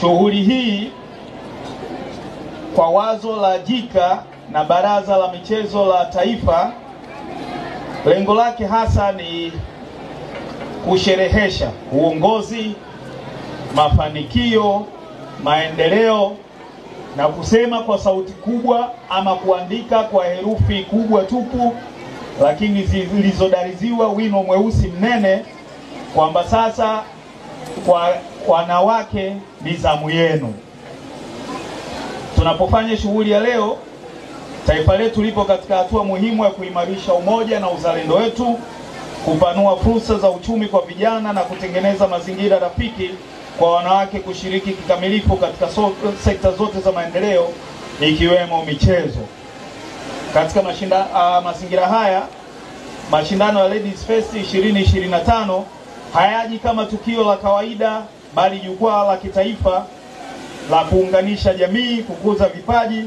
Shughuli hii kwa wazo la JICA na Baraza la Michezo la Taifa, lengo lake hasa ni kusherehesha uongozi, mafanikio, maendeleo na kusema kwa sauti kubwa ama kuandika kwa herufi kubwa tupu lakini zilizodariziwa wino mweusi mnene kwamba sasa kwa wanawake ni zamu yenu. Tunapofanya shughuli ya leo, taifa letu lipo katika hatua muhimu ya kuimarisha umoja na uzalendo wetu, kupanua fursa za uchumi kwa vijana na kutengeneza mazingira rafiki kwa wanawake kushiriki kikamilifu katika sekta zote za maendeleo ikiwemo michezo. Katika mazingira haya, mashindano ya Ladies Fest 2025 hayaji kama tukio la kawaida, bali jukwaa la kitaifa la kuunganisha jamii, kukuza vipaji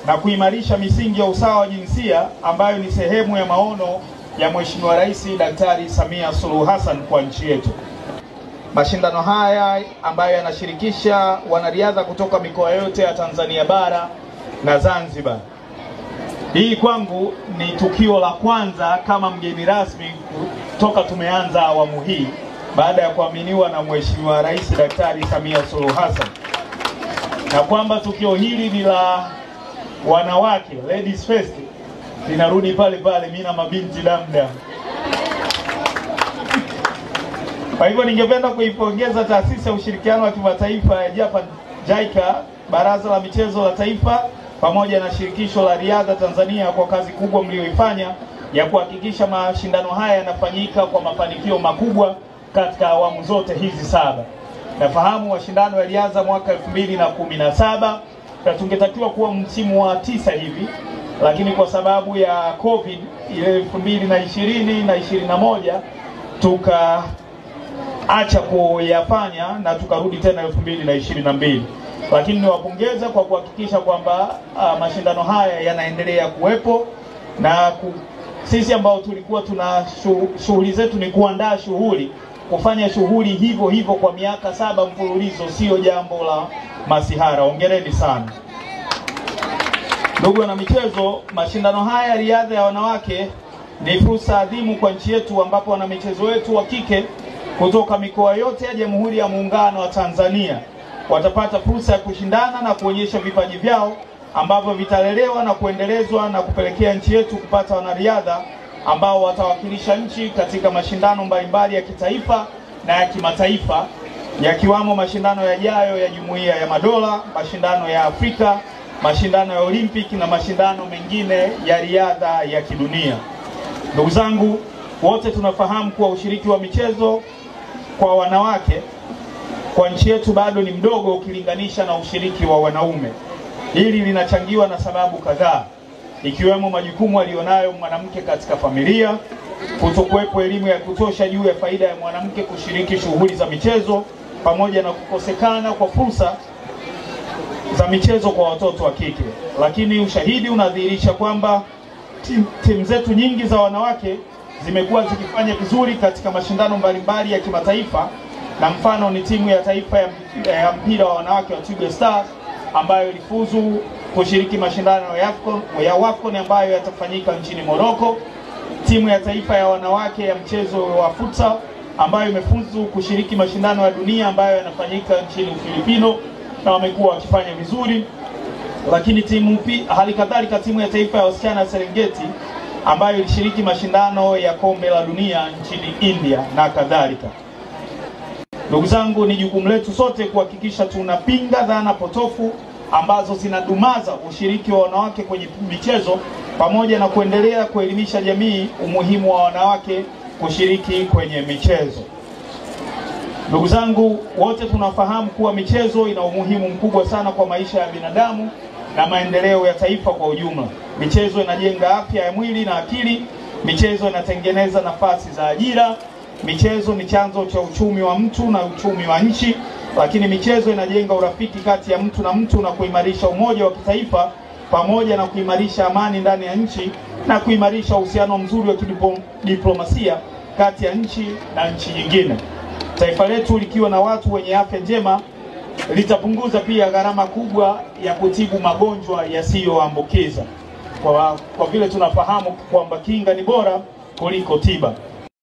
na kuimarisha misingi ya usawa wa jinsia ambayo ni sehemu ya maono ya Mheshimiwa Rais Daktari Samia Suluhu Hassan kwa nchi yetu. Mashindano haya ambayo yanashirikisha wanariadha kutoka mikoa yote ya Tanzania bara na Zanzibar. Hii kwangu ni tukio la kwanza kama mgeni rasmi toka tumeanza awamu hii baada ya kuaminiwa na Mheshimiwa Rais Daktari Samia Suluhu Hassan. Na kwamba tukio hili ni la wanawake, Ladies Fest, linarudi pale pale mimi na mabinti damda. Kwa hivyo ningependa kuipongeza Taasisi ya Ushirikiano wa Kimataifa ya Japan JICA, Baraza la Michezo la Taifa pamoja na Shirikisho la Riadha Tanzania kwa kazi kubwa mlioifanya ya kuhakikisha mashindano haya yanafanyika kwa mafanikio makubwa katika awamu zote hizi 7. Nafahamu mashindano yalianza mwaka 2017 na tungetakiwa kuwa msimu wa 9 hivi, lakini kwa sababu ya COVID ile 2020 na 21 tukaacha kuyafanya na tukarudi tena 2022. Lakini niwapongeza kwa kuhakikisha kwamba mashindano haya yanaendelea kuwepo na sisi ambao tulikuwa tuna shughuli zetu ni kuandaa shughuli, kufanya shughuli hivyo hivyo kwa miaka 7 mfululizo sio jambo la masihara. Hongereni sana. Ndugu wana michezo, mashindano haya ya riadha ya wanawake ni fursa adhimu kwa nchi yetu ambapo wana michezo wetu wa kike kutoka mikoa yote ya Jamhuri ya Muungano wa Tanzania watapata fursa ya kushindana na kuonyesha vipaji vyao ambavyo vitalelewa na kuendelezwa na kupelekea nchi yetu kupata wanariadha ambao watawakilisha nchi katika mashindano mbalimbali ya kitaifa na ya kimataifa, yakiwamo mashindano yajayo ya Jumuiya ya Madola, mashindano ya Afrika, mashindano ya Olympic na mashindano mengine ya riadha ya kidunia. Ndugu zangu, wote tunafahamu kuwa ushiriki wa michezo kwa wanawake kwa nchi yetu bado ni mdogo ukilinganisha na ushiriki wa wanaume. Hili linachangiwa na sababu kadhaa, ikiwemo majukumu alionayo mwanamke katika familia, kutokuwepo elimu ya kutosha juu ya faida ya mwanamke kushiriki shughuli za michezo, pamoja na kukosekana kwa fursa za michezo kwa watoto wa kike. Lakini ushahidi unadhihirisha kwamba timu zetu nyingi za wanawake zimekuwa zikifanya vizuri katika mashindano mbalimbali ya kimataifa, na mfano ni timu ya taifa ya mpira wa wanawake wa Twiga Stars ambayo ilifuzu kushiriki mashindano ya WAFCON ambayo yatafanyika nchini Morocco, timu ya taifa ya wanawake ya mchezo wa futsal ambayo imefuzu kushiriki mashindano ya dunia ambayo yanafanyika nchini Ufilipino na wamekuwa wakifanya vizuri, lakini halikadhalika timu ya taifa ya wasichana Serengeti ambayo ilishiriki mashindano ya kombe la dunia nchini India na kadhalika. Ndugu zangu, ni jukumu letu sote kuhakikisha tunapinga dhana potofu ambazo zinadumaza ushiriki wa wanawake kwenye michezo pamoja na kuendelea kuelimisha jamii umuhimu wa wanawake kushiriki kwenye michezo. Ndugu zangu, wote tunafahamu kuwa michezo ina umuhimu mkubwa sana kwa maisha ya binadamu na maendeleo ya taifa kwa ujumla. Michezo inajenga afya ya mwili na akili, michezo inatengeneza nafasi za ajira, michezo ni chanzo cha uchumi wa mtu na uchumi wa nchi, lakini michezo inajenga urafiki kati ya mtu na mtu na kuimarisha umoja wa kitaifa pamoja na kuimarisha amani ndani ya nchi na kuimarisha uhusiano mzuri wa kidiplomasia kati ya nchi na nchi nyingine. Taifa letu likiwa na watu wenye afya njema litapunguza pia gharama kubwa ya kutibu magonjwa yasiyoambukiza. Kwa vile tunafahamu kwamba kinga ni bora kuliko tiba.